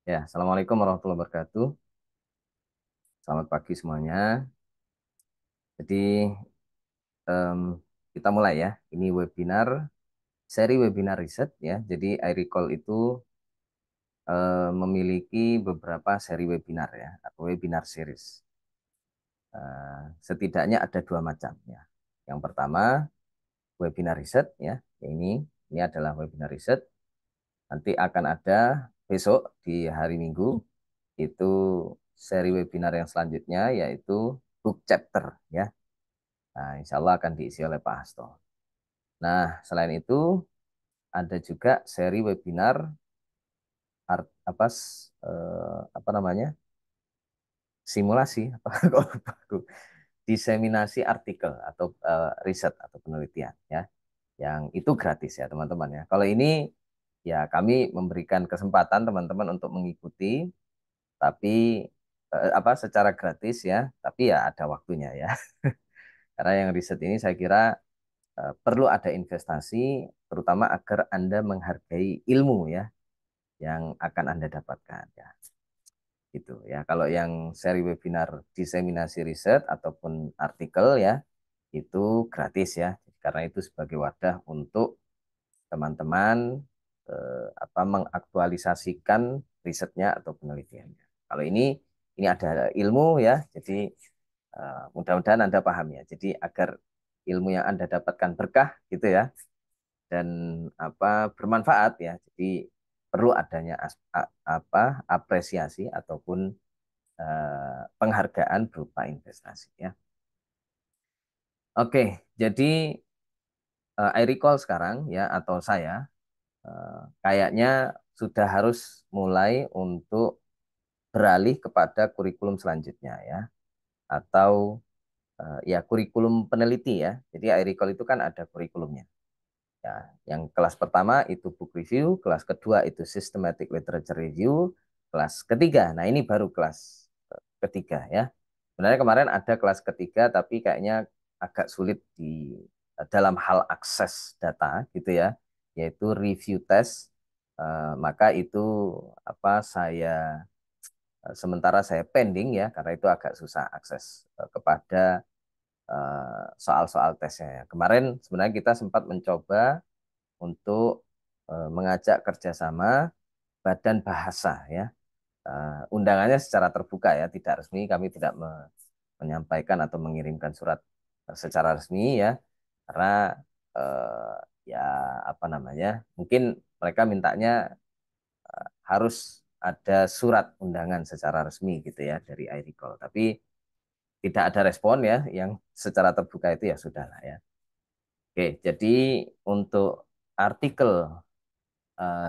Ya, Assalamualaikum warahmatullahi wabarakatuh. Selamat pagi semuanya. Jadi, em, kita mulai ya. Ini webinar, seri webinar riset ya. Jadi, iRecall itu memiliki beberapa seri webinar ya, atau webinar series. Setidaknya ada dua macam ya. Yang pertama, webinar riset ya. Ini adalah webinar riset. Nanti akan ada besok di hari Minggu itu seri webinar yang selanjutnya yaitu book chapter ya. Nah, insya Allah akan diisi oleh Pak Hasto. Nah, selain itu ada juga seri webinar apa namanya simulasi apa kok lupa aku. Diseminasi artikel atau riset atau penelitian ya, yang itu gratis ya teman-teman ya. Kalau ini ya kami memberikan kesempatan teman-teman untuk mengikuti, tapi secara gratis ya, tapi ya ada waktunya ya. Karena yang riset ini saya kira perlu ada investasi, terutama agar Anda menghargai ilmu ya yang akan Anda dapatkan ya. Gitu ya. Kalau yang seri webinar diseminasi riset ataupun artikel ya itu gratis ya. Karena itu sebagai wadah untuk teman-teman mengaktualisasikan risetnya atau penelitiannya. Kalau ini ada ilmu ya. Jadi mudah-mudahan Anda paham ya. Jadi agar ilmu yang Anda dapatkan berkah gitu ya dan bermanfaat ya. Jadi perlu adanya apresiasi ataupun penghargaan berupa investasi ya. Oke, jadi I recall sekarang ya atau saya kayaknya sudah harus mulai untuk beralih kepada kurikulum selanjutnya ya atau ya kurikulum peneliti ya. Jadi I recall itu kan ada kurikulumnya. Ya, yang kelas pertama itu book review, kelas kedua itu systematic literature review, kelas ketiga. Nah, ini baru kelas ketiga ya. Sebenarnya kemarin ada kelas ketiga tapi kayaknya agak sulit di dalam hal akses data gitu ya, yaitu review test. Maka itu saya sementara saya pending ya karena itu agak susah akses kepada soal-soal tesnya ya. Kemarin sebenarnya kita sempat mencoba untuk mengajak kerjasama badan bahasa ya. Undangannya secara terbuka ya, tidak resmi. Kami tidak menyampaikan atau mengirimkan surat secara resmi ya, karena eh, ya mungkin mereka mintanya harus ada surat undangan secara resmi gitu ya dari iRecall. Tapi tidak ada respon ya, yang secara terbuka itu ya sudahlah ya. Oke, jadi untuk artikel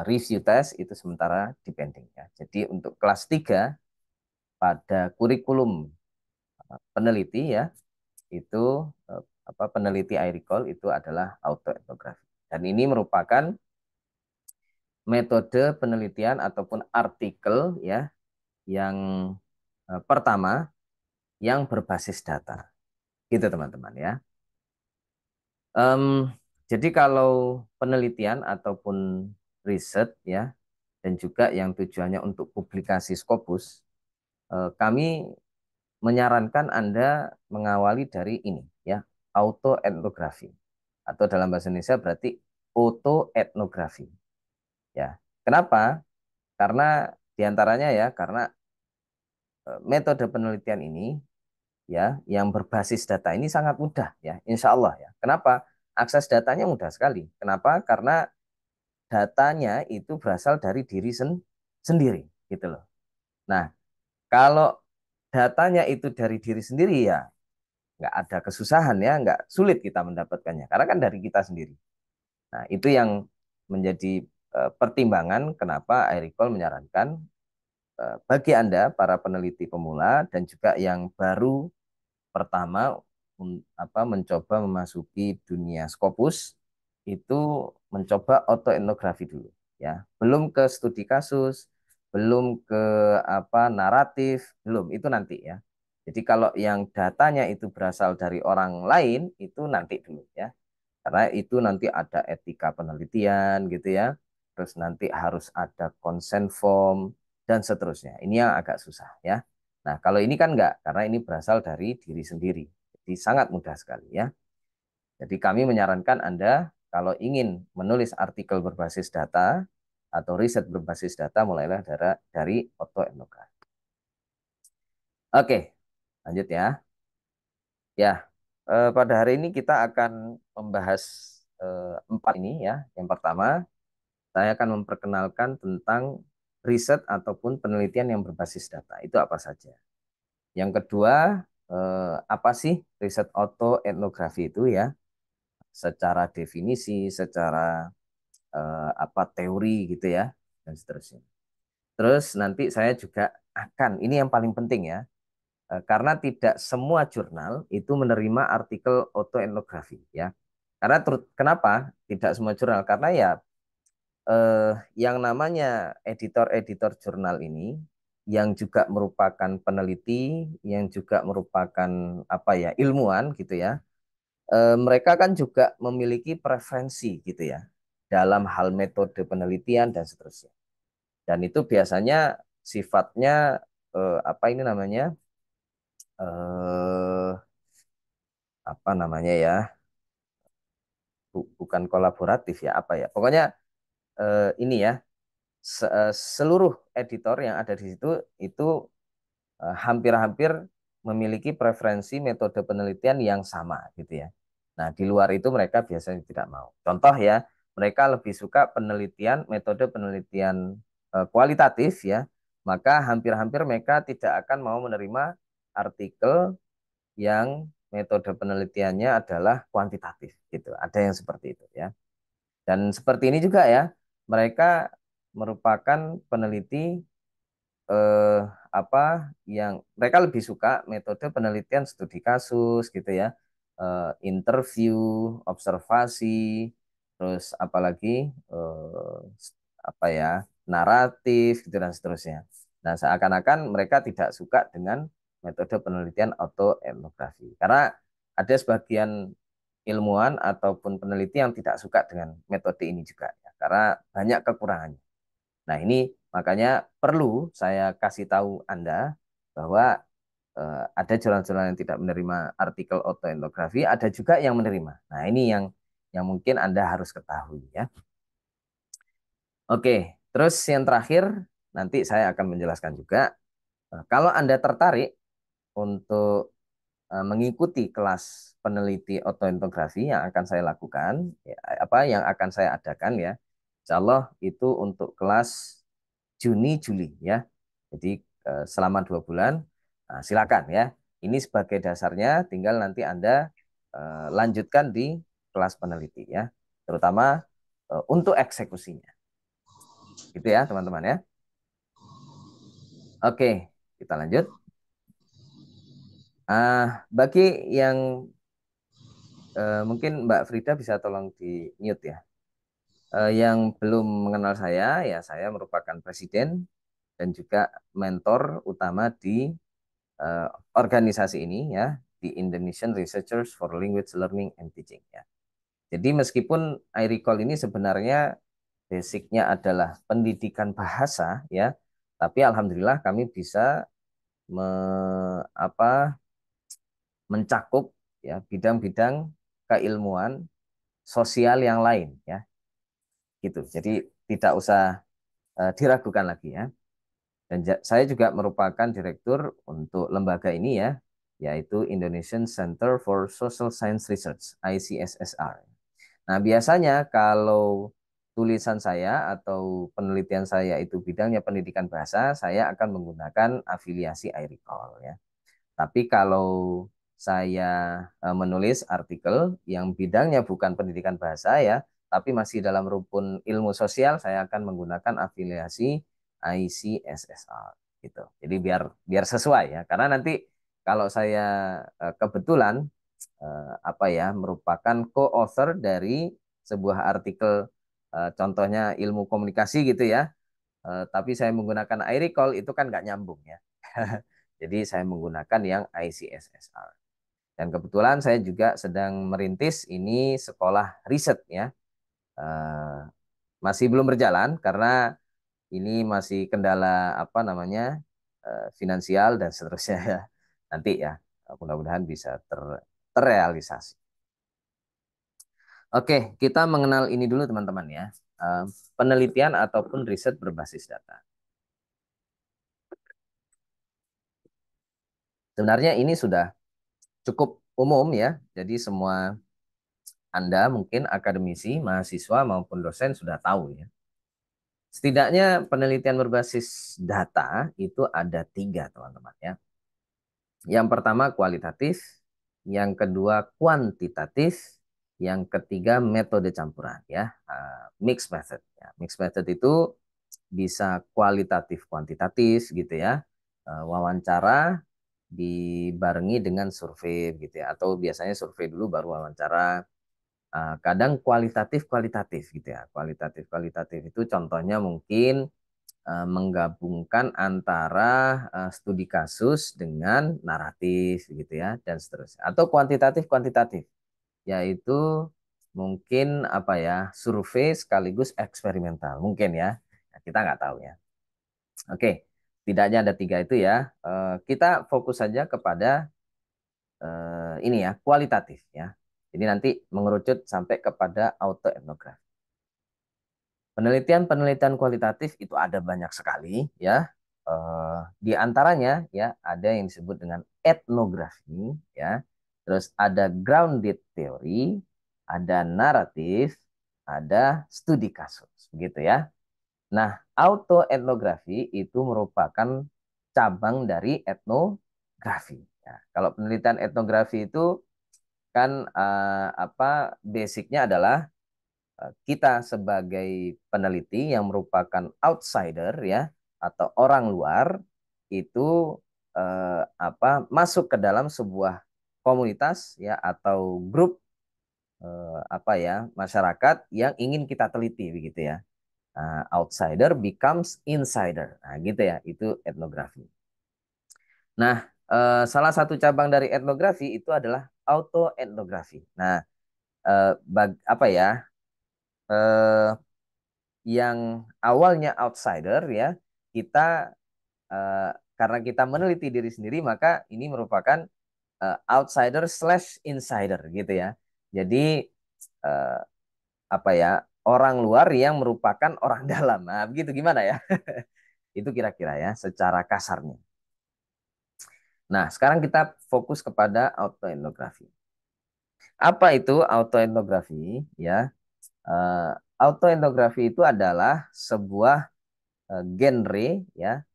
review test itu sementara dipending ya. Jadi untuk kelas 3 pada kurikulum peneliti ya itu peneliti iRecall itu adalah autoetnografi. Dan ini merupakan metode penelitian ataupun artikel ya yang pertama yang berbasis data. Gitu teman-teman ya. Em, jadi kalau penelitian ataupun riset ya dan juga yang tujuannya untuk publikasi Scopus, kami menyarankan Anda mengawali dari ini ya, autoetnografi atau dalam bahasa Indonesia berarti otoetnografi ya. Kenapa? Karena diantaranya ya karena metode penelitian ini ya yang berbasis data ini sangat mudah ya, insya Allah ya. Kenapa? Akses datanya mudah sekali. Kenapa? Karena datanya itu berasal dari diri sendiri gitu loh. Nah, kalau datanya itu dari diri sendiri ya nggak ada kesusahan ya, nggak sulit kita mendapatkannya karena kan dari kita sendiri. Nah, itu yang menjadi pertimbangan kenapa iRecall menyarankan bagi Anda para peneliti pemula dan juga yang baru pertama mencoba memasuki dunia Scopus itu mencoba autoetnografi dulu ya. Belum ke studi kasus, belum ke naratif, belum itu nanti ya. Jadi kalau yang datanya itu berasal dari orang lain itu nanti dulu ya. Karena itu nanti ada etika penelitian gitu ya. Terus nanti harus ada consent form dan seterusnya. Ini yang agak susah ya. Nah, kalau ini kan enggak, karena ini berasal dari diri sendiri. Jadi sangat mudah sekali ya. Jadi kami menyarankan Anda kalau ingin menulis artikel berbasis data atau riset berbasis data, mulailah dari autoetnografi. Oke, lanjut ya. Ya, pada hari ini kita akan membahas empat ini ya. Yang pertama, saya akan memperkenalkan tentang riset ataupun penelitian yang berbasis data. Itu apa saja. Yang kedua, apa sih riset autoetnografi itu ya? Secara definisi, secara apa teori gitu ya, dan seterusnya. Terus nanti saya juga akan, ini yang paling penting ya, karena tidak semua jurnal itu menerima artikel autoetnografi ya. Karena kenapa tidak semua jurnal? Karena ya yang namanya editor-editor jurnal ini yang juga merupakan peneliti, yang juga merupakan apa ya ilmuwan gitu ya, mereka kan juga memiliki preferensi gitu ya dalam hal metode penelitian dan seterusnya. Dan itu biasanya sifatnya apa ini namanya eh, apa namanya ya bukan kolaboratif ya apa ya pokoknya ini ya seluruh editor yang ada di situ itu hampir-hampir memiliki preferensi metode penelitian yang sama gitu ya. Nah, di luar itu mereka biasanya tidak mau. Contoh ya, mereka lebih suka penelitian, metode penelitian kualitatif ya, maka hampir-hampir mereka tidak akan mau menerima artikel yang metode penelitiannya adalah kuantitatif gitu. Ada yang seperti itu ya. Dan seperti ini juga ya, mereka merupakan peneliti eh, apa yang mereka lebih suka metode penelitian studi kasus gitu ya, interview, observasi, terus apalagi eh, apa ya naratif gitu dan seterusnya. Nah seakan-akan mereka tidak suka dengan metode penelitian autoetnografi karena ada sebagian ilmuwan ataupun peneliti yang tidak suka dengan metode ini juga ya, karena banyak kekurangannya. Nah, ini makanya perlu saya kasih tahu Anda bahwa ada jurnal-jurnal yang tidak menerima artikel autoetnografi, ada juga yang menerima. Nah, ini yang mungkin Anda harus ketahui ya. Oke, terus yang terakhir nanti saya akan menjelaskan juga kalau Anda tertarik untuk mengikuti kelas peneliti autoetnografi yang akan saya lakukan, ya, apa yang akan saya adakan ya. Insya Allah itu untuk kelas Juni Juli ya. Jadi selama 2 bulan, nah, silakan ya. Ini sebagai dasarnya, tinggal nanti Anda lanjutkan di kelas peneliti ya, terutama untuk eksekusinya. Gitu ya teman-teman ya. Oke, kita lanjut. Bagi yang mungkin Mbak Frida bisa tolong di mute ya. Yang belum mengenal ya saya merupakan presiden dan juga mentor utama di eh, organisasi ini ya, di Indonesian Researchers for Language Learning and Teaching ya. Jadi meskipun iRecall ini sebenarnya basicnya adalah pendidikan bahasa ya, tapi alhamdulillah kami bisa me, apa, mencakup ya bidang-bidang keilmuan sosial yang lain ya, gitu. Jadi tidak usah diragukan lagi ya. Dan saya juga merupakan direktur untuk lembaga ini ya, yaitu Indonesian Center for Social Science Research, ICSSR. Nah, biasanya kalau tulisan saya atau penelitian saya itu bidangnya pendidikan bahasa, saya akan menggunakan afiliasi iRecall ya. Tapi kalau saya menulis artikel yang bidangnya bukan pendidikan bahasa ya, tapi masih dalam rumpun ilmu sosial, saya akan menggunakan afiliasi ICSSR gitu. Jadi biar biar sesuai ya. Karena nanti kalau saya kebetulan apa ya merupakan co-author dari sebuah artikel contohnya ilmu komunikasi gitu ya. Tapi saya menggunakan iRecall itu kan nggak nyambung ya. Jadi saya menggunakan yang ICSSR. Dan kebetulan saya juga sedang merintis ini sekolah riset ya. Eh, Masih belum berjalan karena ini masih kendala apa namanya finansial dan seterusnya ya. Nanti ya mudah-mudahan bisa terrealisasi. Oke, kita mengenal ini dulu teman-teman ya. Eh, Penelitian ataupun riset berbasis data. Sebenarnya ini sudah cukup umum ya. Jadi semua Anda mungkin akademisi, mahasiswa maupun dosen sudah tahu ya. Setidaknya penelitian berbasis data itu ada tiga teman-teman ya. Yang pertama kualitatif, yang kedua kuantitatif, yang ketiga metode campuran ya, mixed method. Ya. Mixed method itu bisa kualitatif kuantitatif gitu ya, wawancara dibarengi dengan survei gitu ya, atau biasanya survei dulu baru wawancara. Kadang kualitatif kualitatif gitu ya, kualitatif kualitatif itu contohnya mungkin menggabungkan antara studi kasus dengan naratif gitu ya dan seterusnya, atau kuantitatif kuantitatif yaitu mungkin apa ya, survei sekaligus eksperimental mungkin ya. Nah, kita nggak tahu ya. Oke, tidaknya ada tiga itu ya. Kita fokus saja kepada ini ya, kualitatif ya. Jadi nanti mengerucut sampai kepada autoetnografi. Penelitian-penelitian kualitatif itu ada banyak sekali ya. Di antaranya ya ada yang disebut dengan etnografi ya. Terus ada grounded theory, ada naratif, ada studi kasus begitu ya. Nah, autoetnografi itu merupakan cabang dari etnografi. Ya, kalau penelitian etnografi itu kan apa basicnya adalah kita sebagai peneliti yang merupakan outsider ya atau orang luar itu apa masuk ke dalam sebuah komunitas ya atau grup apa ya masyarakat yang ingin kita teliti begitu ya. Outsider becomes insider. Nah, gitu ya, itu etnografi. Nah, salah satu cabang dari etnografi itu adalah autoetnografi. Nah, apa ya? Eh, yang awalnya outsider ya, kita karena kita meneliti diri sendiri, maka ini merupakan outsider slash insider gitu ya. Jadi eh, apa ya? Orang luar yang merupakan orang dalam. Nah, begitu gimana ya? Itu kira-kira ya, secara kasarnya. Nah, sekarang kita fokus kepada autoetnografi. Apa itu autoetnografi? Ya, autoetnografi itu adalah sebuah genre ya,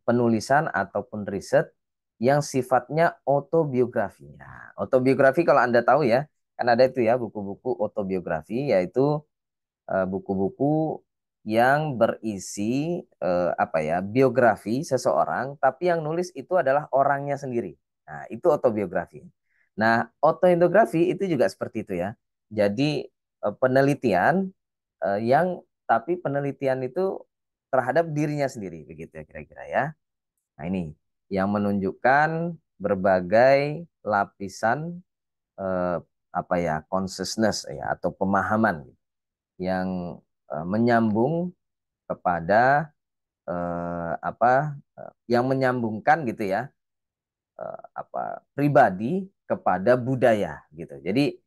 penulisan ataupun riset yang sifatnya autobiografi. Nah, autobiografi kalau Anda tahu ya, kan ada itu ya buku-buku autobiografi, yaitu buku-buku yang berisi apa ya biografi seseorang, tapi yang nulis itu adalah orangnya sendiri. Nah, itu autobiografi. Nah, autoetnografi itu juga seperti itu ya. Jadi penelitian yang tapi penelitian itu terhadap dirinya sendiri begitu ya kira-kira ya. Nah, ini yang menunjukkan berbagai lapisan eh, apa ya consciousness ya atau pemahaman yang menyambung kepada apa yang menyambungkan gitu ya apa pribadi kepada budaya gitu. Jadi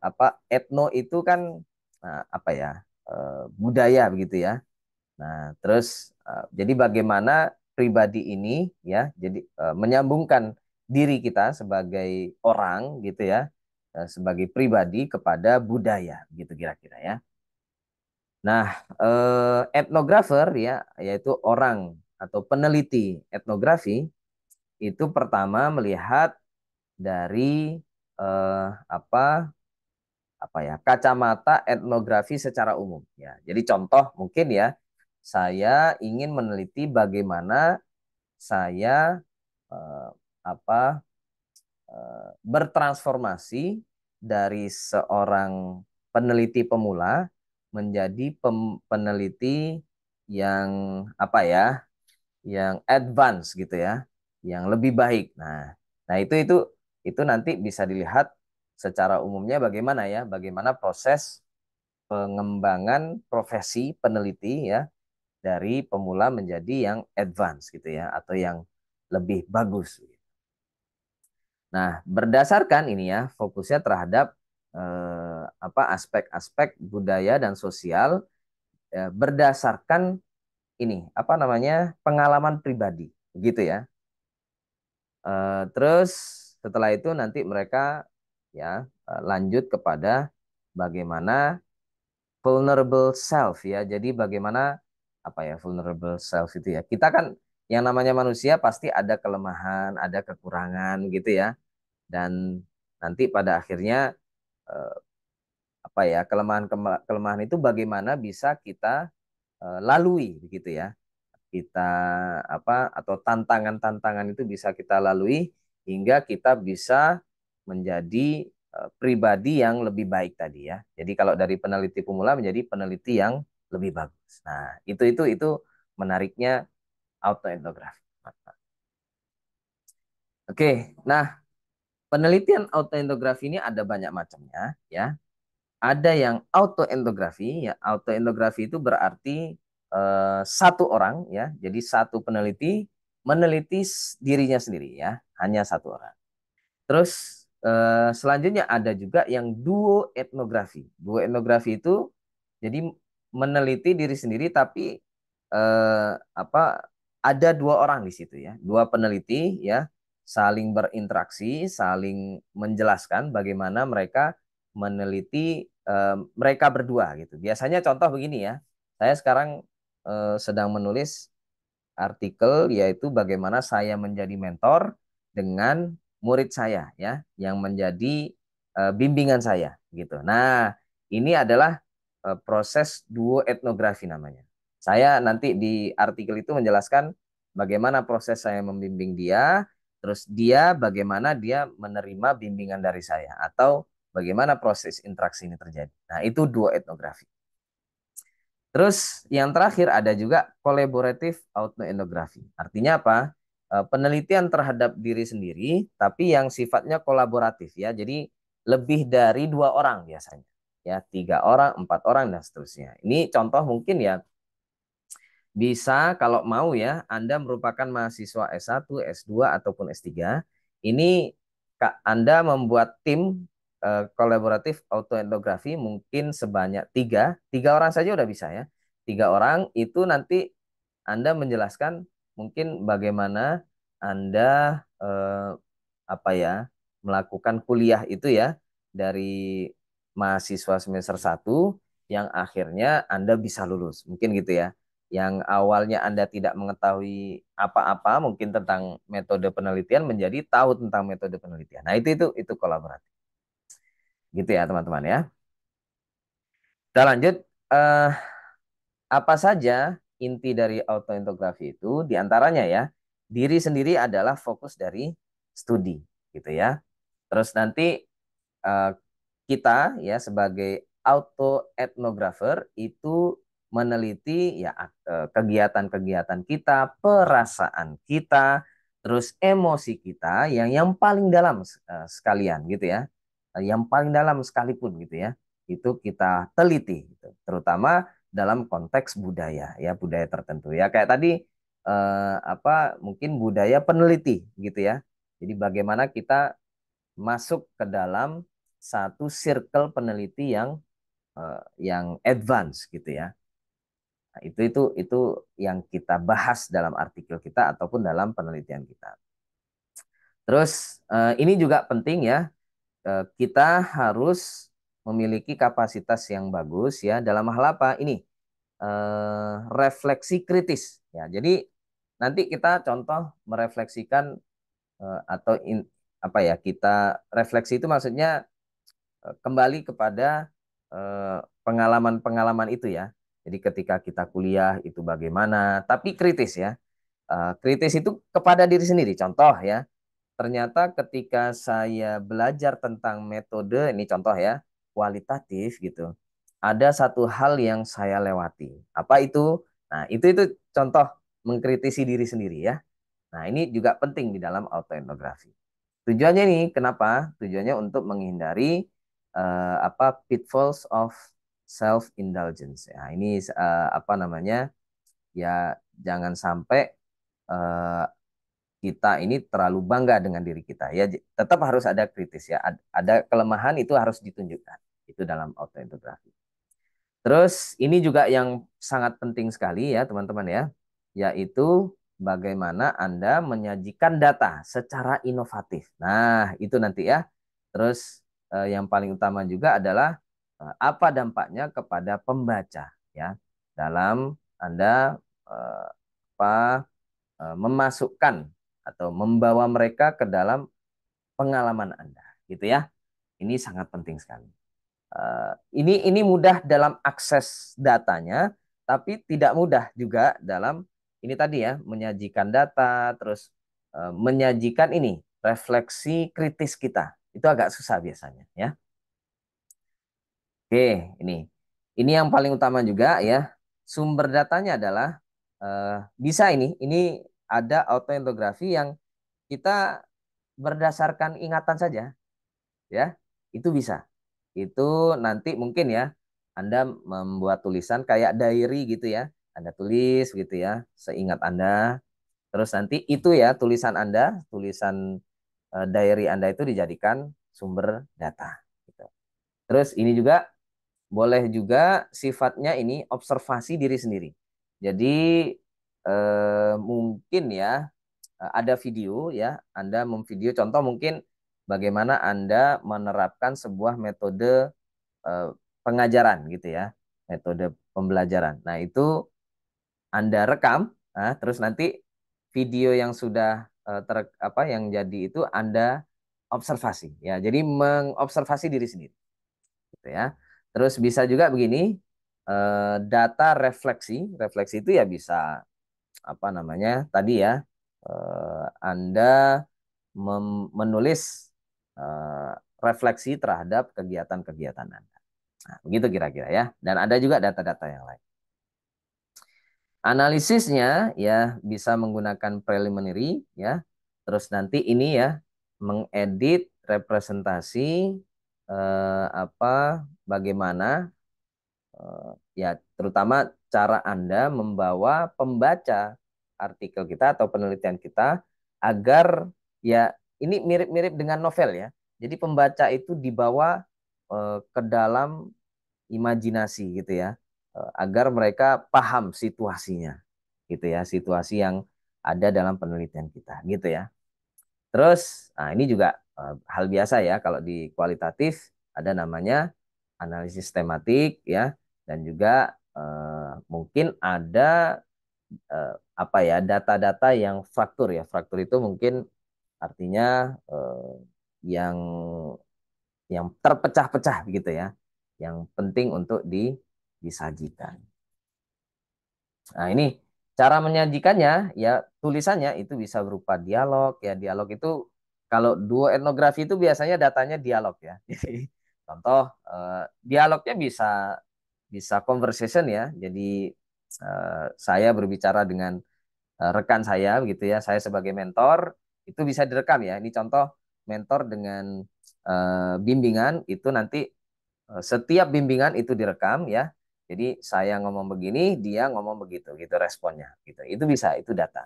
apa etno itu kan apa ya budaya begitu ya. Nah, terus jadi bagaimana pribadi ini ya jadi menyambungkan diri kita sebagai orang gitu ya sebagai pribadi kepada budaya gitu kira-kira ya. Nah, etnografer ya, yaitu orang atau peneliti etnografi itu pertama melihat dari apa apa ya kacamata etnografi secara umum ya. Jadi contoh mungkin ya, saya ingin meneliti bagaimana saya eh, apa bertransformasi dari seorang peneliti pemula menjadi peneliti yang apa ya, yang advance gitu ya, yang lebih baik. Nah, nah itu nanti bisa dilihat secara umumnya bagaimana ya, bagaimana proses pengembangan profesi peneliti ya dari pemula menjadi yang advance gitu ya, atau yang lebih bagus. Nah, berdasarkan ini ya, fokusnya terhadap apa aspek-aspek budaya dan sosial ya, berdasarkan ini apa namanya pengalaman pribadi, gitu ya. Terus setelah itu nanti mereka ya lanjut kepada bagaimana vulnerable self ya. Jadi bagaimana apa ya vulnerable self itu ya. Kita kan yang namanya manusia pasti ada kelemahan, ada kekurangan gitu ya. Dan nanti pada akhirnya eh, apa ya kelemahan itu bagaimana bisa kita lalui begitu ya. Kita apa atau tantangan-tantangan itu bisa kita lalui hingga kita bisa menjadi pribadi yang lebih baik tadi ya. Jadi kalau dari peneliti pemula menjadi peneliti yang lebih bagus. Nah, itu menariknya autoetnografi. Oke, nah penelitian autoetnografi ini ada banyak macamnya ya. Ada yang autoetnografi ya. Autoetnografi itu berarti satu orang ya. Jadi satu peneliti meneliti dirinya sendiri ya, hanya satu orang. Terus selanjutnya ada juga yang duo etnografi. Duo etnografi itu jadi meneliti diri sendiri tapi apa ada dua orang di situ ya, dua peneliti ya saling berinteraksi, saling menjelaskan bagaimana mereka meneliti mereka berdua gitu. Biasanya contoh begini ya, saya sekarang sedang menulis artikel yaitu bagaimana saya menjadi mentor dengan murid saya ya yang menjadi bimbingan saya gitu. Nah, ini adalah proses duo etnografi namanya. Saya nanti di artikel itu menjelaskan bagaimana proses saya membimbing dia, terus dia bagaimana dia menerima bimbingan dari saya atau bagaimana proses interaksi ini terjadi. Nah, itu duo etnografi. Terus yang terakhir ada juga collaborative autoetnografi. Artinya apa? Penelitian terhadap diri sendiri, tapi yang sifatnya kolaboratif ya. Jadi lebih dari dua orang biasanya. Ya, tiga orang, empat orang, dan seterusnya. Ini contoh mungkin ya, bisa kalau mau ya, Anda merupakan mahasiswa S1, S2, ataupun S3. Ini Anda membuat tim kolaboratif autoetnografi mungkin sebanyak tiga orang saja udah bisa ya. Tiga orang itu nanti Anda menjelaskan mungkin bagaimana Anda apa ya melakukan kuliah itu ya dari mahasiswa semester 1 yang akhirnya Anda bisa lulus. Mungkin gitu ya. Yang awalnya Anda tidak mengetahui apa-apa mungkin tentang metode penelitian menjadi tahu tentang metode penelitian. Nah, itu kolaboratif. Gitu ya, teman-teman ya. Kita lanjut eh apa saja inti dari autointografi itu? Diantaranya ya, diri sendiri adalah fokus dari studi, gitu ya. Terus nanti eh, kita ya sebagai autoetnografer itu meneliti ya kegiatan-kegiatan kita, perasaan kita, terus emosi kita yang paling dalam sekalian gitu ya. Yang paling dalam sekalipun gitu ya. Itu kita teliti gitu. Terutama dalam konteks budaya ya, budaya tertentu ya. Kayak tadi apa mungkin budaya peneliti gitu ya. Jadi bagaimana kita masuk ke dalam satu circle peneliti yang advance gitu ya. Nah, itu yang kita bahas dalam artikel kita ataupun dalam penelitian kita. Terus ini juga penting ya, kita harus memiliki kapasitas yang bagus ya dalam hal apa? Ini refleksi kritis ya. Jadi nanti kita contoh merefleksikan atau apa ya kita refleksi itu maksudnya kembali kepada pengalaman-pengalaman itu ya. Jadi ketika kita kuliah itu bagaimana, tapi kritis ya. Kritis itu kepada diri sendiri. Contoh ya, ternyata ketika saya belajar tentang metode, ini contoh ya, kualitatif gitu. Ada satu hal yang saya lewati. Apa itu? Nah, itu contoh mengkritisi diri sendiri ya. Nah, ini juga penting di dalam autoetnografi. Tujuannya nih, kenapa? Tujuannya untuk menghindari pitfalls of self indulgence. Ya, ini apa namanya? ya jangan sampai eh, kita ini terlalu bangga dengan diri kita. Ya tetap harus ada kritis ya. Ada kelemahan itu harus ditunjukkan. Itu dalam autoetnografi. Terus ini juga yang sangat penting sekali ya teman-teman ya, yaitu bagaimana Anda menyajikan data secara inovatif. Nah, itu nanti ya. Terus yang paling utama juga adalah apa dampaknya kepada pembaca ya dalam Anda apa memasukkan atau membawa mereka ke dalam pengalaman Anda, gitu ya. Ini sangat penting sekali. Ini mudah dalam akses datanya, tapi tidak mudah juga dalam ini tadi ya menyajikan data, terus menyajikan ini refleksi kritis kita. Itu agak susah biasanya ya. Oke, ini yang paling utama juga ya. Sumber datanya adalah bisa ini ada autoetnografi yang kita berdasarkan ingatan saja ya. Itu bisa. Itu nanti mungkin ya Anda membuat tulisan kayak diary gitu ya. Anda tulis gitu ya, seingat Anda. Terus nanti itu ya tulisan Anda, tulisan diary Anda itu dijadikan sumber data. Gitu. Terus ini juga boleh juga sifatnya ini observasi diri sendiri. Jadi mungkin ya ada video ya, Anda memvideo contoh mungkin bagaimana Anda menerapkan sebuah metode eh, pengajaran gitu ya, metode pembelajaran. Nah, itu Anda rekam, nah, terus nanti video yang sudah apa yang jadi itu Anda observasi ya. Jadi mengobservasi diri sendiri gitu ya. Terus bisa juga begini, data refleksi. Refleksi itu ya bisa apa namanya? Tadi ya, Anda menulis eh, refleksi terhadap kegiatan-kegiatan Anda. Nah, begitu kira-kira ya. Dan ada juga data-data yang lain. Analisisnya ya bisa menggunakan preliminary ya. Terus nanti ini ya mengedit representasi apa bagaimana ya terutama cara Anda membawa pembaca artikel kita atau penelitian kita agar ya ini mirip-mirip dengan novel ya. Jadi pembaca itu dibawa ke dalam imajinasi gitu ya, agar mereka paham situasinya gitu ya, situasi yang ada dalam penelitian kita gitu ya. Terus nah ini juga hal biasa ya kalau di kualitatif ada namanya analisis tematik ya, dan juga mungkin ada apa ya data-data yang fraktur ya. Fraktur itu mungkin artinya yang terpecah-pecah gitu ya, yang penting untuk disajikan. Nah, ini cara menyajikannya ya tulisannya itu bisa berupa dialog ya. Dialog itu kalau duo etnografi itu biasanya datanya dialog ya. Jadi contoh dialognya bisa bisa conversation ya. Jadi saya berbicara dengan rekan saya begitu ya. Saya sebagai mentor itu bisa direkam ya. Ini contoh mentor dengan bimbingan itu nanti setiap bimbingan itu direkam ya. Jadi saya ngomong begini, dia ngomong begitu, gitu responnya, gitu. Itu bisa, itu data.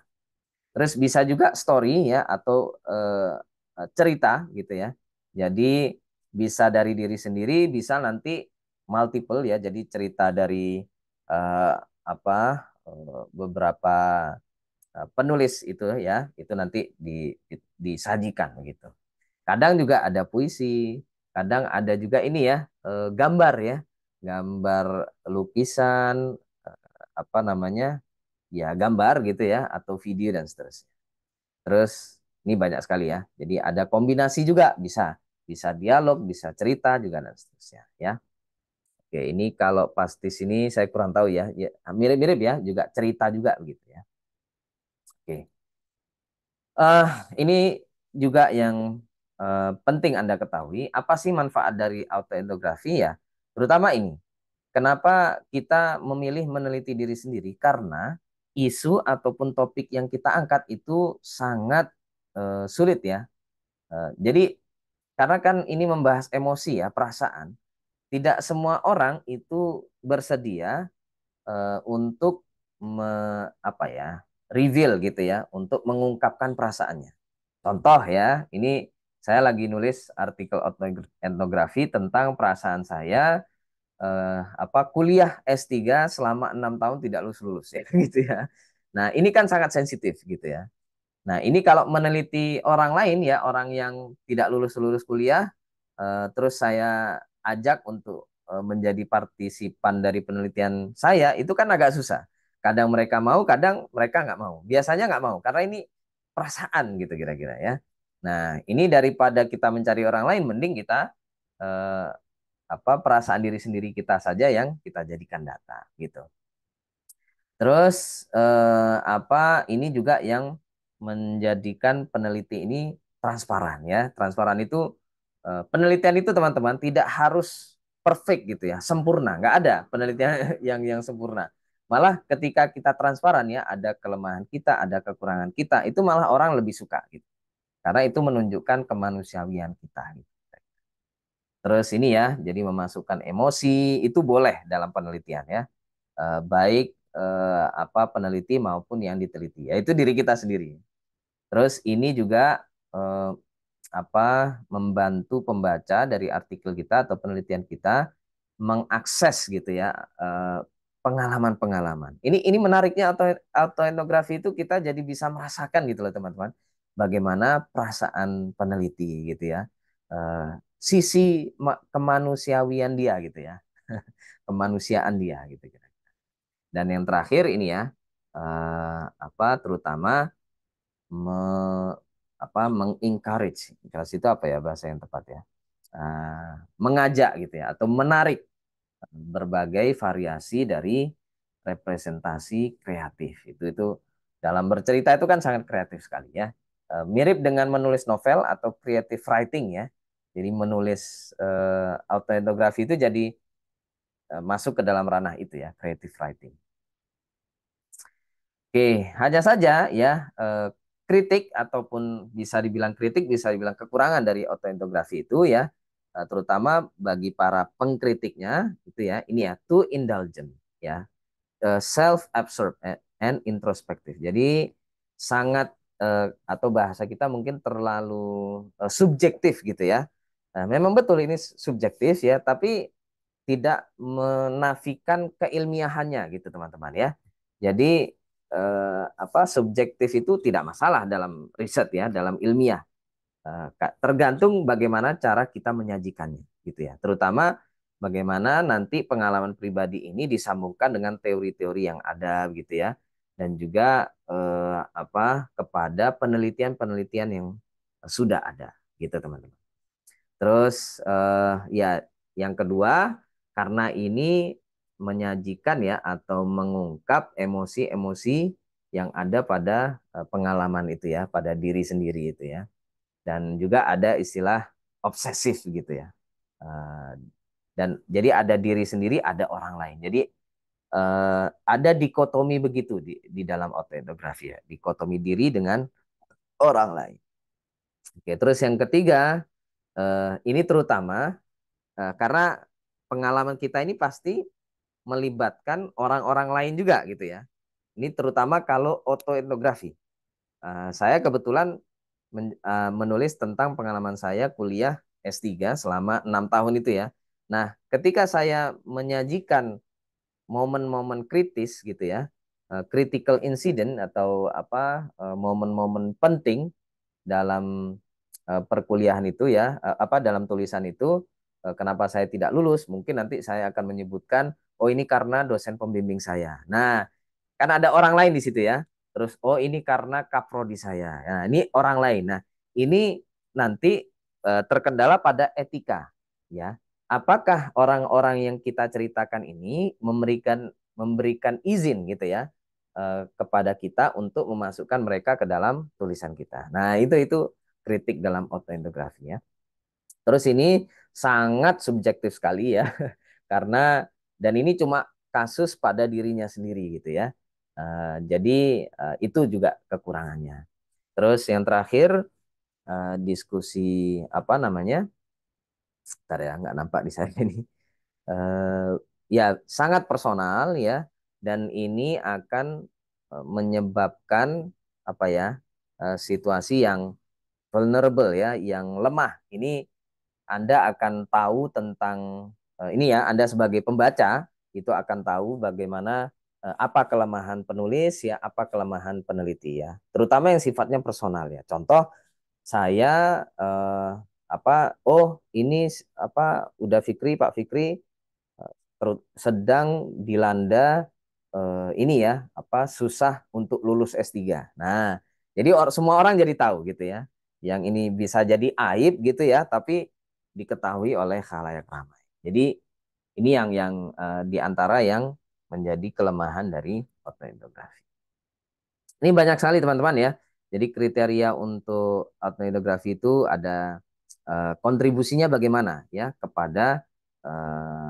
Terus bisa juga story ya atau cerita gitu ya. Jadi bisa dari diri sendiri, bisa nanti multiple ya. Jadi cerita dari eh, apa beberapa penulis itu ya, itu nanti disajikan begitu. Kadang juga ada puisi, kadang ada juga ini ya, gambar ya, gambar lukisan, apa namanya, ya gambar gitu ya, atau video dan seterusnya. Terus ini banyak sekali ya, jadi ada kombinasi juga bisa, bisa dialog, bisa cerita juga dan seterusnya ya. Oke, ini kalau pasti sini saya kurang tahu ya, ya mirip-mirip ya, juga cerita juga begitu ya. Oke. Eh, ini juga yang penting Anda ketahui, apa sih manfaat dari autoetnografi ya? Terutama ini, kenapa kita memilih meneliti diri sendiri? Karena isu ataupun topik yang kita angkat itu sangat sulit ya. Jadi karena kan ini membahas emosi ya, perasaan. Tidak semua orang itu bersedia untuk apa ya, reveal gitu ya, untuk mengungkapkan perasaannya. Contoh ya, ini saya lagi nulis artikel etnografi tentang perasaan saya kuliah S3 selama 6 tahun tidak lulus-lulus ya gitu ya. Nah, ini kan sangat sensitif gitu ya. Nah, ini kalau meneliti orang lain ya, orang yang tidak lulus-lulus kuliah, terus saya ajak untuk menjadi partisipan dari penelitian saya, itu kan agak susah. Kadang mereka mau, kadang mereka nggak mau. Biasanya nggak mau, karena ini perasaan gitu kira-kira ya. Nah, ini daripada kita mencari orang lain, mending kita eh, perasaan diri sendiri kita saja yang kita jadikan data gitu. Terus ini juga yang menjadikan peneliti ini transparan ya. Transparan itu penelitian itu teman-teman tidak harus perfect gitu ya, sempurna. Nggak ada penelitian yang sempurna. Malah ketika kita transparan ya, ada kelemahan kita, ada kekurangan kita, itu malah orang lebih suka gitu. Karena itu menunjukkan kemanusiaan kita gitu. Terus ini ya, jadi memasukkan emosi itu boleh dalam penelitian ya. Baik peneliti maupun yang diteliti, yaitu diri kita sendiri. Terus ini juga eh, membantu pembaca dari artikel kita atau penelitian kita mengakses gitu ya pengalaman-pengalaman. Ini menariknya autoetnografi itu kita jadi bisa merasakan gitu loh teman-teman. Bagaimana perasaan peneliti gitu ya. Sisi kemanusiawian dia gitu ya. Kemanusiaan dia gitu kira. Dan yang terakhir ini ya terutama me, mengencourage. Encourage itu apa ya bahasa yang tepat ya? Mengajak gitu ya atau menarik berbagai variasi dari representasi kreatif. Itu dalam bercerita itu kan sangat kreatif sekali ya. Mirip dengan menulis novel atau creative writing ya. Jadi menulis autobiografi itu jadi masuk ke dalam ranah itu ya, creative writing. Oke, hanya saja ya kritik ataupun bisa dibilang kritik, bisa dibilang kekurangan dari autobiografi itu ya, terutama bagi para pengkritiknya itu ya, ini ya too indulgent ya, self-absorbed and introspective. Jadi sangat atau bahasa kita mungkin terlalu subjektif gitu ya. Nah, memang betul ini subjektif ya, tapi tidak menafikan keilmiahannya gitu teman-teman ya. Jadi subjektif itu tidak masalah dalam riset ya, dalam ilmiah. Tergantung bagaimana cara kita menyajikannya gitu ya. Terutama bagaimana nanti pengalaman pribadi ini disambungkan dengan teori-teori yang ada gitu ya. Dan juga kepada penelitian-penelitian yang sudah ada gitu teman-teman. Terus ya yang kedua, karena ini menyajikan ya atau mengungkap emosi-emosi yang ada pada pengalaman itu ya, pada diri sendiri itu ya. Dan juga ada istilah obsesif gitu ya. Dan jadi ada diri sendiri, ada orang lain. Jadi ada dikotomi begitu di dalam autoetnografi ya, dikotomi diri dengan orang lain. Oke, terus yang ketiga, ini terutama karena pengalaman kita ini pasti melibatkan orang-orang lain juga gitu ya. Ini terutama kalau autoetnografi. Saya kebetulan menulis tentang pengalaman saya kuliah S3 selama 6 tahun itu ya. Nah, ketika saya menyajikan momen-momen kritis gitu ya, critical incident atau momen-momen penting dalam perkuliahan itu ya, dalam tulisan itu, kenapa saya tidak lulus? Mungkin nanti saya akan menyebutkan, oh ini karena dosen pembimbing saya. Nah, kan ada orang lain di situ ya. Terus, oh ini karena kaprodi saya. Nah, ini orang lain. Nah, ini nanti terkendala pada etika, ya. Apakah orang-orang yang kita ceritakan ini memberikan izin gitu ya kepada kita untuk memasukkan mereka ke dalam tulisan kita. Nah, itu kritik dalam autobiografi ya. Terus ini sangat subjektif sekali ya. Karena dan ini cuma kasus pada dirinya sendiri gitu ya. Jadi itu juga kekurangannya. Terus yang terakhir diskusi apa namanya? Bentar ya, nggak nampak di saya ini. Ya sangat personal ya. dan ini akan menyebabkan apa ya, situasi yang vulnerable ya, yang lemah. Ini Anda akan tahu tentang ini ya, Anda sebagai pembaca itu akan tahu bagaimana apa kelemahan penulis ya, apa kelemahan peneliti ya, terutama yang sifatnya personal ya. Contoh saya oh ini apa udah Fikri, Pak Fikri sedang dilanda ini ya apa susah untuk lulus S3. Nah, jadi semua orang jadi tahu gitu ya. Yang ini bisa jadi aib gitu ya, tapi diketahui oleh khalayak ramai. Jadi ini yang di antara yang menjadi kelemahan dari autoetnografi. Ini banyak sekali teman-teman ya. Jadi kriteria untuk autoetnografi itu ada kontribusinya bagaimana ya kepada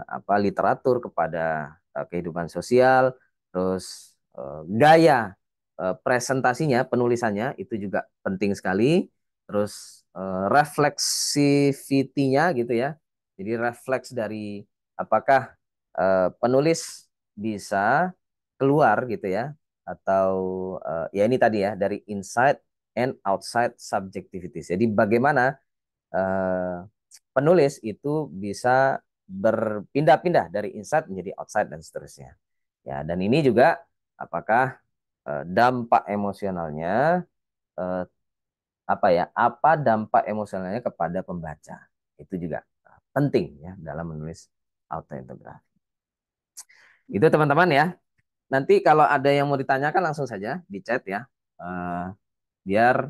apa literatur, kepada kehidupan sosial, terus gaya presentasinya, penulisannya itu juga penting sekali. Terus refleksivitinya gitu ya. Jadi refleks dari apakah penulis bisa keluar gitu ya, atau ya ini tadi ya dari inside and outside subjectivities. Jadi bagaimana eh, penulis itu bisa berpindah-pindah dari inside menjadi outside dan seterusnya. Ya, dan ini juga apakah dampak emosionalnya eh, apa ya? Apa dampak emosionalnya kepada pembaca? Itu juga penting ya dalam menulis autoetnografi. Itu teman-teman ya. Nanti kalau ada yang mau ditanyakan langsung saja di chat ya. Eh, biar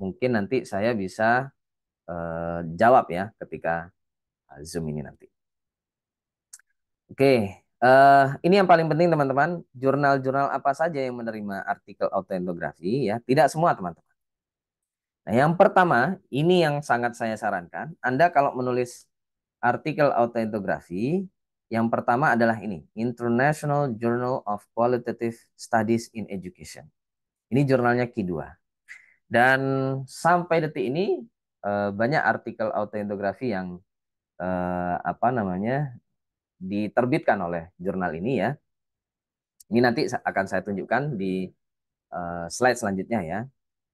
mungkin nanti saya bisa jawab ya ketika Zoom ini nanti. Oke, ini yang paling penting teman-teman. Jurnal-jurnal apa saja yang menerima artikel autoetnografi ya? Tidak semua teman-teman. Nah, yang pertama, ini yang sangat saya sarankan. Anda kalau menulis artikel autoetnografi, yang pertama adalah ini, International Journal of Qualitative Studies in Education. Ini jurnalnya Q2. Dan sampai detik ini banyak artikel autoetnografi yang apa namanya diterbitkan oleh jurnal ini ya. Ini nanti akan saya tunjukkan di slide selanjutnya ya.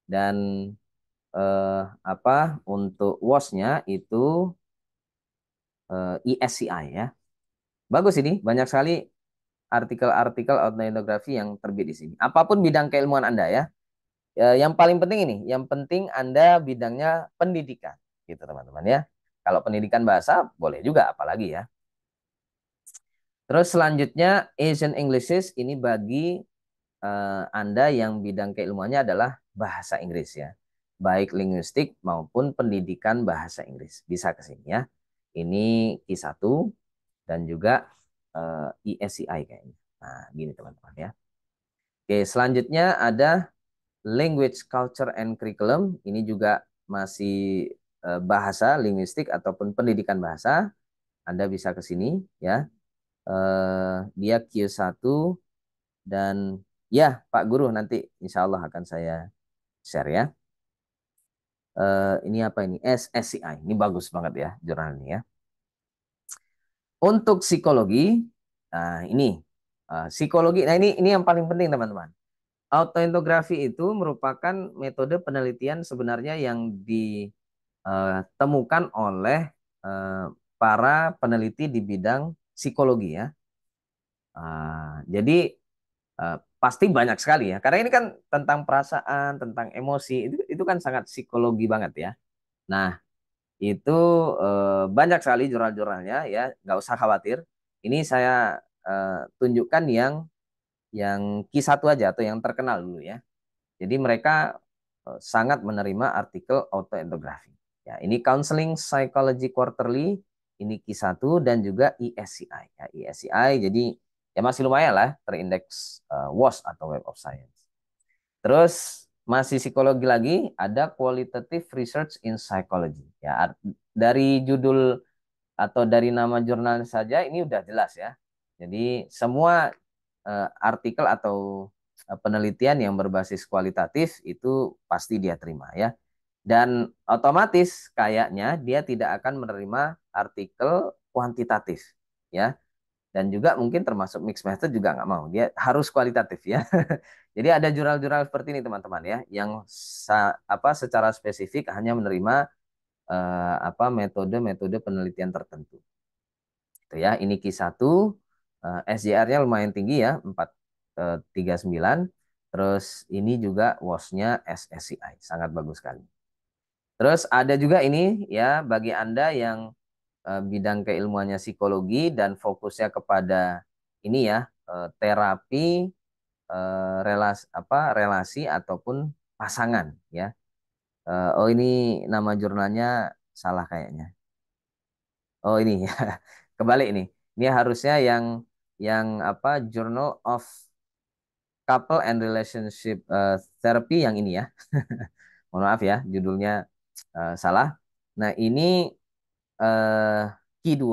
Dan apa untuk WOS-nya itu ESCI ya. Bagus ini, banyak sekali artikel-artikel autoetnografi yang terbit di sini. Apapun bidang keilmuan Anda ya. Yang paling penting ini, yang penting Anda bidangnya pendidikan gitu teman-teman ya. Kalau pendidikan bahasa boleh juga apalagi ya. Terus selanjutnya Asian Englishes ini bagi Anda yang bidang keilmuannya adalah bahasa Inggris ya. Baik linguistik maupun pendidikan bahasa Inggris. Bisa ke sini ya. Ini Q1 dan juga ESCI kayaknya. Nah, gini teman-teman ya. Oke, selanjutnya ada Language, Culture, and Curriculum. Ini juga masih bahasa, linguistik, ataupun pendidikan bahasa. Anda bisa ke sini ya. Dia Q1 dan ya Pak Guru nanti insya Allah akan saya share ya. Ini apa ini? SSCI. Ini bagus banget ya jurnal ini ya. Untuk psikologi, nah ini psikologi. Nah ini yang paling penting teman-teman. Autoetnografi itu merupakan metode penelitian sebenarnya yang ditemukan oleh para peneliti di bidang psikologi ya. Jadi pasti banyak sekali ya. Karena ini kan tentang perasaan, tentang emosi, itu kan sangat psikologi banget ya. Nah, itu banyak sekali jurnal-jurnalnya ya, nggak usah khawatir. Ini saya tunjukkan yang Q1 aja atau yang terkenal dulu ya. Jadi mereka sangat menerima artikel autoetnografi. Ya, ini Counseling Psychology Quarterly, ini Q1 dan juga ESCI. Ya, ESCI jadi ya masih lumayan lah terindeks WOS atau Web of Science. Terus masih psikologi lagi ada Qualitative Research in Psychology. Ya, dari judul atau dari nama jurnal saja ini udah jelas ya. Jadi semua artikel atau penelitian yang berbasis kualitatif itu pasti dia terima ya. Dan otomatis kayaknya dia tidak akan menerima artikel kuantitatif ya. dan juga mungkin termasuk mixed method juga nggak mau. Dia harus kualitatif ya. Jadi ada jurnal-jurnal seperti ini teman-teman ya, yang secara spesifik hanya menerima metode-metode penelitian tertentu. Itu ya, ini Q1, SJR-nya lumayan tinggi ya, 439. Terus ini juga WOS-nya SSCI, sangat bagus sekali. Terus ada juga ini ya, bagi Anda yang bidang keilmuannya psikologi dan fokusnya kepada ini ya, terapi relasi ataupun pasangan ya. Oh ini nama jurnalnya salah kayaknya. Oh ini ya, kebalik ini. Ini harusnya yang Journal of Couple and Relationship Therapy yang ini ya. Mohon maaf ya, judulnya salah. Nah ini Q2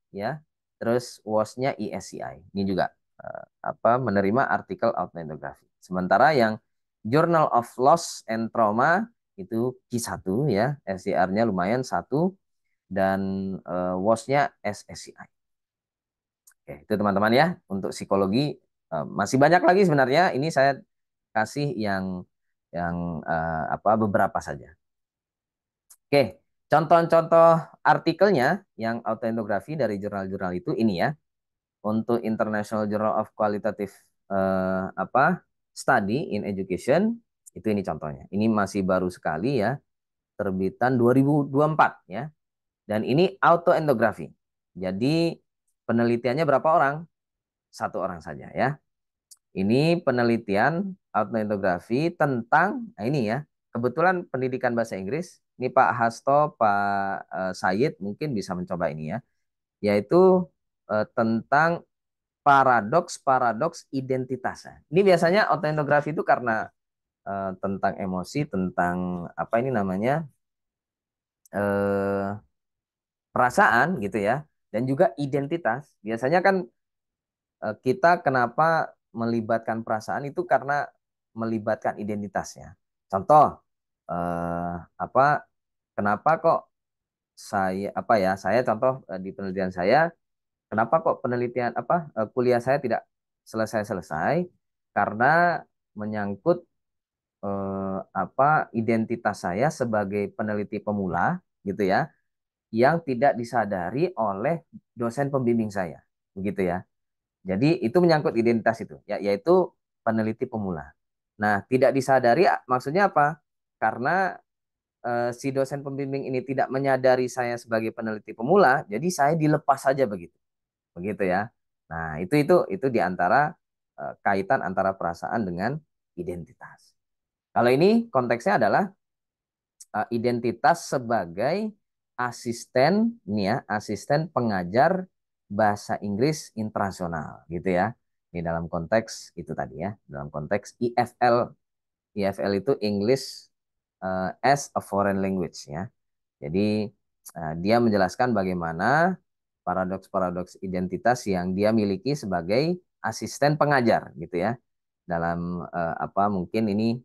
ya, terus WOS-nya ESCI. Ini juga menerima artikel autoetnografi. Sementara yang Journal of Loss and Trauma itu Q1 ya, SCR-nya lumayan 1 dan WOS-nya SSCI. Oke, itu teman-teman ya untuk psikologi masih banyak lagi sebenarnya. Ini saya kasih yang beberapa saja. Oke, contoh-contoh artikelnya yang autoetnografi dari jurnal-jurnal itu ini ya. Untuk International Journal of Qualitative Study in Education itu ini contohnya. Ini masih baru sekali ya, terbitan 2024 ya. Dan ini autoetnografi. Jadi penelitiannya berapa orang? 1 orang saja ya. Ini penelitian autoetnografi tentang ini ya. Kebetulan pendidikan bahasa Inggris. Ini Pak Hasto, Pak Sayid mungkin bisa mencoba ini ya. Yaitu tentang paradoks identitas. Ini biasanya autoetnografi itu karena tentang emosi, tentang apa ini namanya eh, perasaan gitu ya, dan juga identitas. Biasanya kan kita kenapa melibatkan perasaan itu karena melibatkan identitasnya. Contoh, apa? Kenapa kok saya contoh di penelitian saya, kenapa kok kuliah saya tidak selesai-selesai? Karena menyangkut identitas saya sebagai peneliti pemula gitu ya, yang tidak disadari oleh dosen pembimbing saya, begitu ya. Jadi itu menyangkut identitas itu, ya, yaitu peneliti pemula. Nah, tidak disadari maksudnya apa? Karena si dosen pembimbing ini tidak menyadari saya sebagai peneliti pemula, jadi saya dilepas saja begitu, begitu ya. Nah, itu di antara kaitan antara perasaan dengan identitas. Kalau ini konteksnya adalah identitas sebagai asisten pengajar bahasa Inggris internasional gitu ya. Ini dalam konteks itu tadi ya, dalam konteks EFL. EFL itu English as a Foreign Language ya. Jadi dia menjelaskan bagaimana paradoks-paradoks identitas yang dia miliki sebagai asisten pengajar gitu ya. Dalam mungkin ini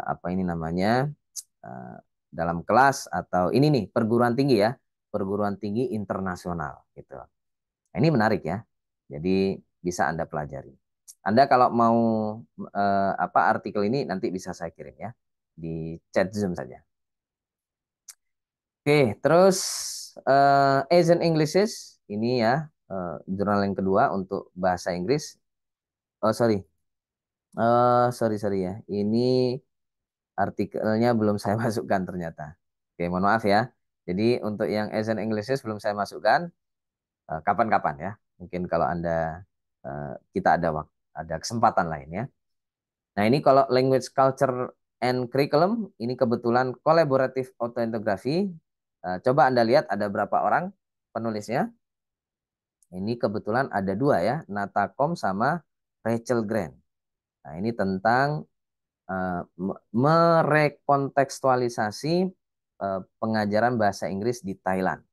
apa ini namanya eh, dalam kelas atau ini nih perguruan tinggi ya, perguruan tinggi internasional gitu. Nah, ini menarik ya. Jadi bisa Anda pelajari. Anda kalau mau artikel ini nanti bisa saya kirim ya di chat Zoom saja. Oke, terus Asian Englishes ini ya jurnal yang kedua untuk bahasa Inggris. Oh sorry, sorry ya. Ini artikelnya belum saya masukkan ternyata. Oke, mohon maaf ya. Jadi untuk yang Asian Englishes belum saya masukkan. Kapan-kapan ya. Mungkin kalau kita ada kesempatan lain ya. Nah ini kalau language culture and curriculum ini kebetulan kolaboratif autoetnografi. Coba Anda lihat ada berapa orang penulisnya. Ini kebetulan ada 2 ya, Natakom sama Rachel Grant. Nah ini tentang merekontekstualisasi pengajaran bahasa Inggris di Thailand.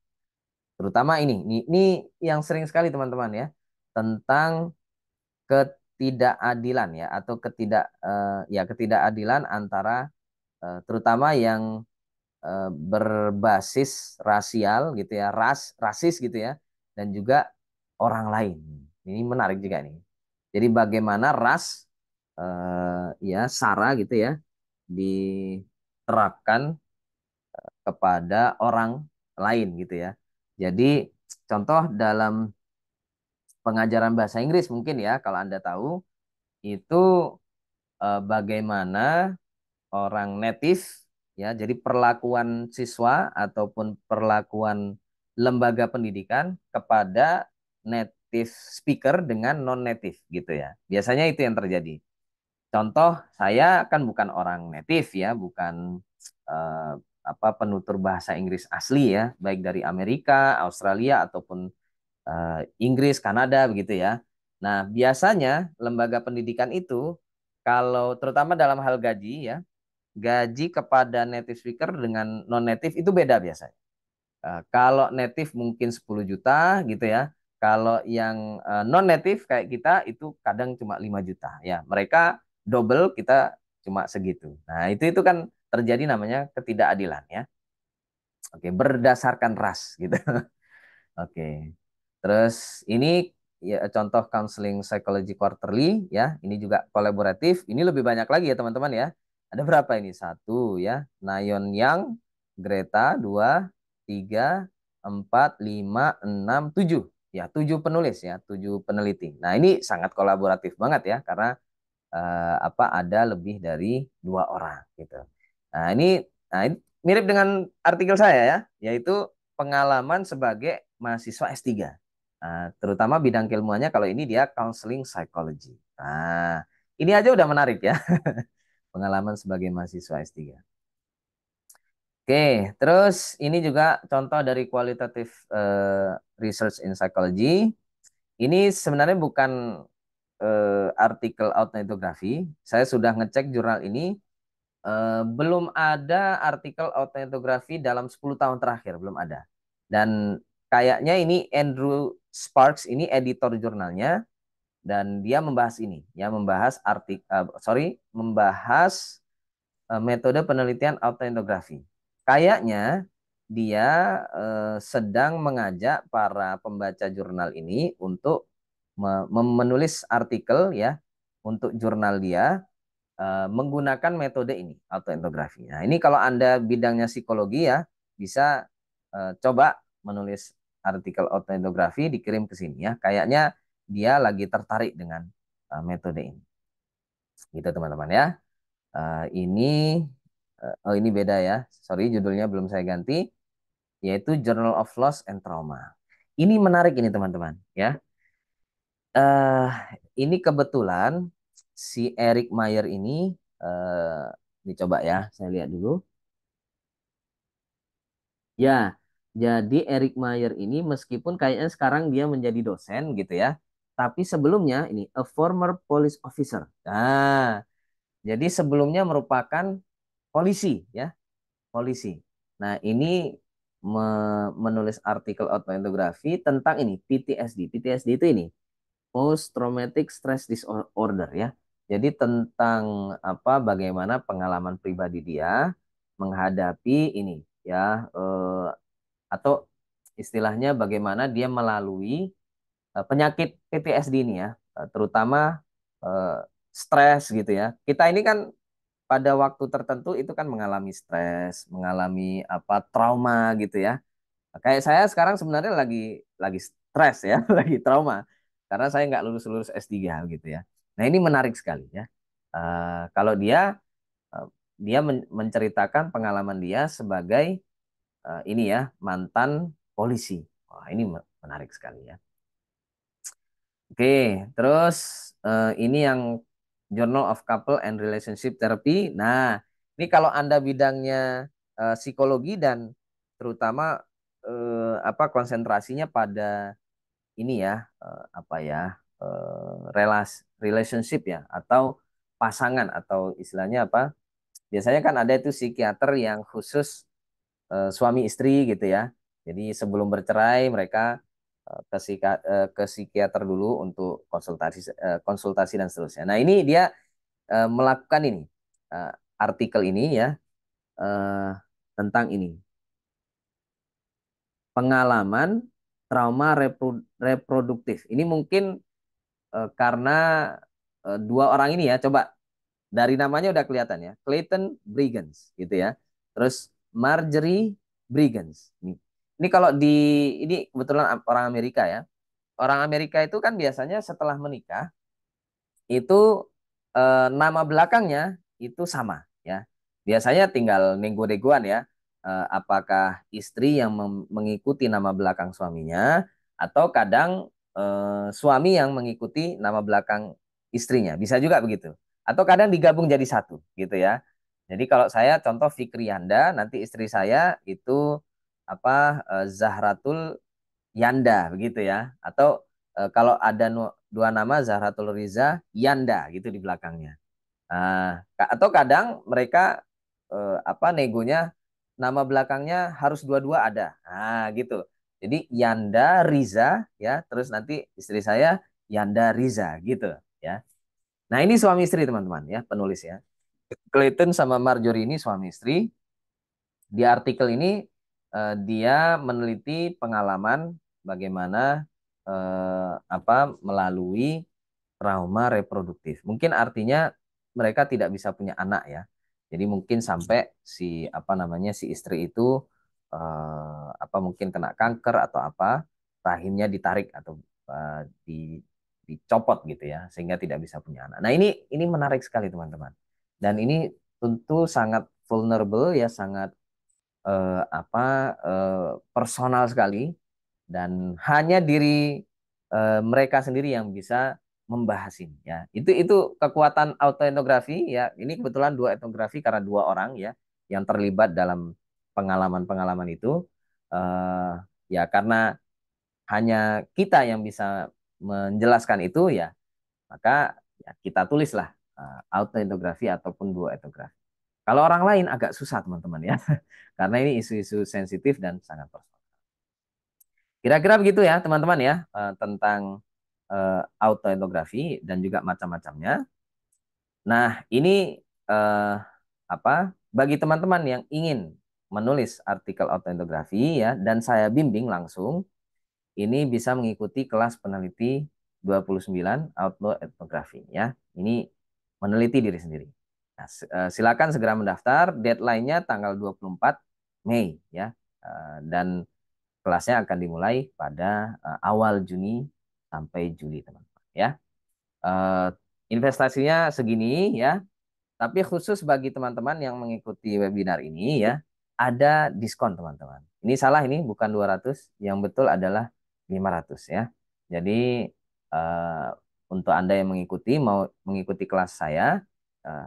Terutama ini yang sering sekali teman-teman ya, tentang ketidakadilan ya atau ketidakadilan antara terutama yang berbasis rasial gitu ya, rasis gitu ya, dan juga orang lain. Ini menarik juga nih. Jadi bagaimana ras ya SARA gitu ya diterapkan kepada orang lain gitu ya. Jadi contoh dalam pengajaran bahasa Inggris mungkin ya kalau Anda tahu itu bagaimana orang native ya. Jadi perlakuan siswa ataupun perlakuan lembaga pendidikan kepada native speaker dengan non native gitu ya. Biasanya itu yang terjadi. Contoh, saya kan bukan orang native ya, bukan eh, penutur bahasa Inggris asli ya, baik dari Amerika, Australia ataupun Inggris, Kanada begitu ya. Nah, biasanya lembaga pendidikan itu kalau terutama dalam hal gaji ya, gaji kepada native speaker dengan non native itu beda biasanya. Kalau native mungkin 10 juta gitu ya. Kalau yang non native kayak kita itu kadang cuma 5 juta ya. Mereka double, kita cuma segitu. Nah, itu kan terjadi namanya ketidakadilan ya. Oke, berdasarkan ras gitu. Oke. Terus ini ya contoh counseling psychology quarterly ya. Ini juga kolaboratif. Ini lebih banyak lagi ya teman-teman ya. Ada berapa ini? Satu ya. Nayon Yang, Greta, dua, tiga, empat, lima, enam, tujuh. Ya, tujuh penulis ya, tujuh peneliti. Nah, ini sangat kolaboratif banget ya, karena ada lebih dari dua orang gitu. Nah, ini mirip dengan artikel saya ya, yaitu pengalaman sebagai mahasiswa S3. Terutama bidang keilmuannya kalau ini dia counseling psychology. Nah, ini aja udah menarik ya, pengalaman sebagai mahasiswa S3. Oke, terus ini juga contoh dari kualitatif research in psychology. Ini sebenarnya bukan artikel autoetnografi. Saya sudah ngecek jurnal ini, belum ada artikel autoetnografi dalam 10 tahun terakhir, belum ada. Dan kayaknya ini Andrew Sparks ini editor jurnalnya dan dia membahas ini, ya membahas membahas metode penelitian autoetnografi. Kayaknya dia sedang mengajak para pembaca jurnal ini untuk menulis artikel ya untuk jurnal dia menggunakan metode ini autoetnografi. Nah, ini kalau Anda bidangnya psikologi ya bisa coba menulis artikel autoetnografi dikirim ke sini ya. Kayaknya dia lagi tertarik dengan metode ini. Gitu teman-teman ya. Ini oh ini beda ya. Sorry judulnya belum saya ganti, yaitu Journal of Loss and Trauma. Ini menarik ini teman-teman ya. eh ini kebetulan si Eric Mayer ini dicoba ya, saya lihat dulu. Ya, jadi Eric Mayer ini meskipun kayaknya sekarang dia menjadi dosen gitu ya, tapi sebelumnya ini a former police officer. Nah, jadi sebelumnya merupakan polisi ya, polisi. Nah, ini menulis artikel autobiografi tentang ini PTSD. PTSD itu ini post traumatic stress disorder ya. Jadi tentang bagaimana pengalaman pribadi dia menghadapi ini ya atau istilahnya bagaimana dia melalui penyakit PTSD ini ya, terutama eh, stres gitu ya. Kita ini kan pada waktu tertentu itu kan mengalami stres, mengalami trauma gitu ya. Kayak saya sekarang sebenarnya lagi stres ya, lagi trauma karena saya nggak lulus-lulus S3 gitu ya. Nah, ini menarik sekali ya. Kalau eh, dia menceritakan pengalaman dia sebagai ini ya mantan polisi. Wah, ini menarik sekali ya. Oke, terus ini yang Journal of Couple and Relationship Therapy. Nah, ini kalau Anda bidangnya psikologi dan terutama konsentrasinya pada ini ya relationship ya atau pasangan atau istilahnya apa? Biasanya kan ada itu psikiater yang khusus suami istri gitu ya. Jadi sebelum bercerai mereka ke psikiater dulu untuk konsultasi dan seterusnya. Nah, ini dia melakukan ini eh, artikel ini ya tentang ini pengalaman trauma reproduktif. Ini mungkin karena dua orang ini ya, coba dari namanya udah kelihatan ya, Clayton Briggins gitu ya. Terus Marjorie Briggins. Ini kalau di ini kebetulan orang Amerika ya. Orang Amerika itu kan biasanya setelah menikah itu nama belakangnya itu sama ya. Biasanya tinggal nego-negoan ya. Apakah istri yang mengikuti nama belakang suaminya atau kadang suami yang mengikuti nama belakang istrinya. Bisa juga begitu. Atau kadang digabung jadi satu gitu ya. Jadi kalau saya contoh Fikrianda, nanti istri saya itu apa Zahratul Yanda begitu ya. Atau kalau ada dua nama Zahratul Riza Yanda gitu di belakangnya. Atau kadang mereka negonya nama belakangnya harus dua-dua ada. Gitu. Jadi Yanda Riza ya, terus nanti istri saya Yanda Riza gitu ya. Nah, ini suami istri teman-teman ya, penulis ya. Clayton sama Marjorie ini suami istri. Di artikel ini dia meneliti pengalaman bagaimana melalui trauma reproduktif. Mungkin artinya mereka tidak bisa punya anak ya. Jadi mungkin sampai si istri itu mungkin kena kanker atau apa, rahimnya ditarik atau dicopot gitu ya, sehingga tidak bisa punya anak. Nah, ini menarik sekali teman-teman. Dan ini tentu sangat vulnerable ya, sangat personal sekali dan hanya diri mereka sendiri yang bisa membahas ini ya. Itu kekuatan autoetnografi ya. Ini kebetulan dua etnografi karena dua orang ya yang terlibat dalam pengalaman-pengalaman itu eh, ya karena hanya kita yang bisa menjelaskan itu ya, maka ya kita tulislah autoetnografi ataupun dua etnografi. Kalau orang lain agak susah teman-teman ya. Karena ini isu-isu sensitif dan sangat personal. Kira-kira begitu ya teman-teman ya tentang autoetnografi dan juga macam-macamnya. Nah, ini eh, bagi teman-teman yang ingin menulis artikel autoetnografi ya dan saya bimbing langsung, ini bisa mengikuti kelas peneliti 29 autoetnografi ya. Ini meneliti diri sendiri. Nah, silakan segera mendaftar, deadline-nya tanggal 24 Mei ya. Dan kelasnya akan dimulai pada awal Juni sampai Juli teman-teman ya. Eh, Investasinya segini ya, tapi khusus bagi teman-teman yang mengikuti webinar ini ya, ada diskon teman-teman. Ini salah, ini bukan 200, yang betul adalah 500 ya. Jadi eh, untuk Anda yang mau mengikuti kelas saya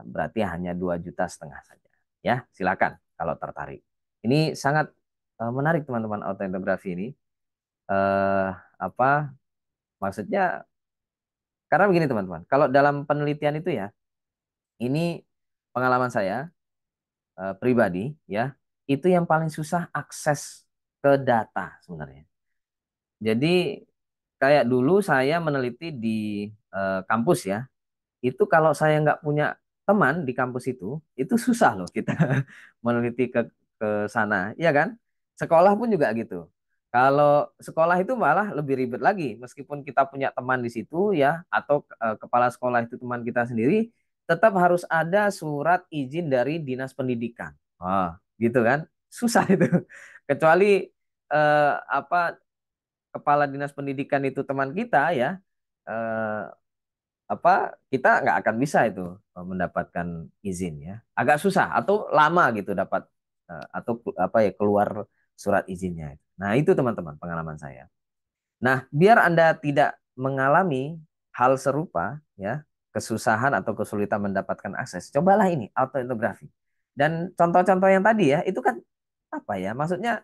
berarti hanya 2,5 juta saja. Ya, silakan kalau tertarik. Ini sangat menarik teman-teman autoetnografi ini. Eh apa maksudnya? Karena begini teman-teman, kalau dalam penelitian itu ya, ini pengalaman saya pribadi ya, itu yang paling susah akses ke data sebenarnya. Jadi kayak dulu saya meneliti di kampus ya, itu kalau saya nggak punya teman di kampus itu susah loh kita meneliti ke sana, ya kan? Sekolah pun juga gitu. Kalau sekolah itu malah lebih ribet lagi, meskipun kita punya teman di situ ya, atau kepala sekolah itu teman kita sendiri, tetap harus ada surat izin dari dinas pendidikan. Gitu kan? Susah itu. Kecuali apa kepala dinas pendidikan itu teman kita ya, eh, kita nggak akan bisa itu mendapatkan izin ya, agak susah atau lama gitu dapat atau keluar surat izinnya. Nah itu teman-teman pengalaman saya. Nah biar Anda tidak mengalami hal serupa ya, kesusahan atau kesulitan mendapatkan akses, cobalah ini autoetnografi. Dan contoh-contoh yang tadi ya itu kan maksudnya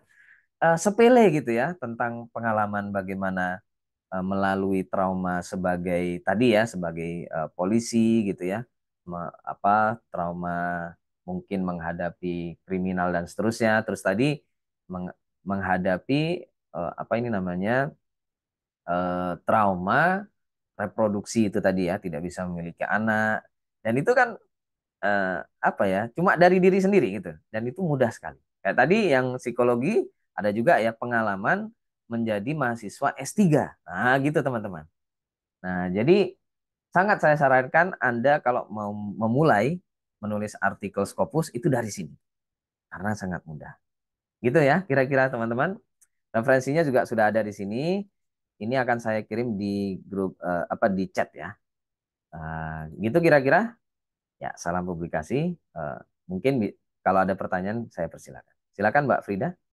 sepele gitu ya, tentang pengalaman bagaimana melalui trauma sebagai tadi ya, sebagai polisi gitu ya, trauma mungkin menghadapi kriminal dan seterusnya, terus tadi menghadapi ini namanya trauma reproduksi itu tadi ya, tidak bisa memiliki anak, dan itu kan eh, cuma dari diri sendiri gitu, dan itu mudah sekali. Kayak tadi yang psikologi ada juga ya pengalaman menjadi mahasiswa S3. Nah, gitu teman-teman. Nah, jadi sangat saya sarankan Anda kalau mau memulai menulis artikel Scopus itu dari sini. Karena sangat mudah. Gitu ya, kira-kira teman-teman. Referensinya juga sudah ada di sini. Ini akan saya kirim di grup apa di chat ya. Gitu kira-kira. Ya, salam publikasi. Mungkin kalau ada pertanyaan saya persilakan. Silakan Mbak Frida.